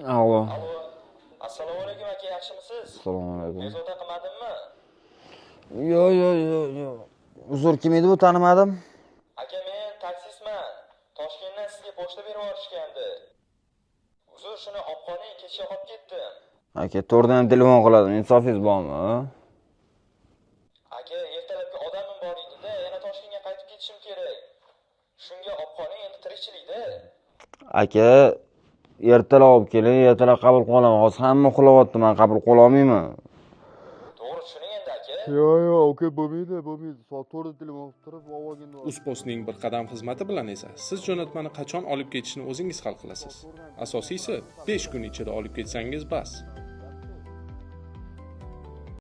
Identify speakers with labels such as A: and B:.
A: Allo.
B: Alo. Assalomu alaykum aka, yaxshimisiz?
A: Assalomu alaykum.
B: Bezovta qilmadimmi?
A: Yo'q. Uzr, kim edi bu, tanimadim.
B: Aka, men taksistman. Toshkentdan sizga pochta berib yuborishgandi. Uzr, shuni olib qoling, kechga qolib ketdim.
A: Aka, to'rdan ham telefon qiladim. Insofingiz bormi?
B: Aka, ertalabki odamim bor edi-da, yana Toshkentga qaytib ketishim kerak. Shunga olib qoling, endi tirikchilik-da.
A: Aka, ertalab olib keling, ertalab qabul qila olaman. Hozir hamma uxlayapti, men qabul qila olmayman.
B: To'g'ri tushuning endi aka.
A: Yo'q, aka, bo'lmaydi. Soat 4da telefon qilib turib, avvalgina.
C: Uzpostning bir qadam xizmati bilan esa siz jo'natmani qachon olib ketishni o'zingiz hal qilasiz. Asosiysi 5 kun ichida olib ketsangiz bas.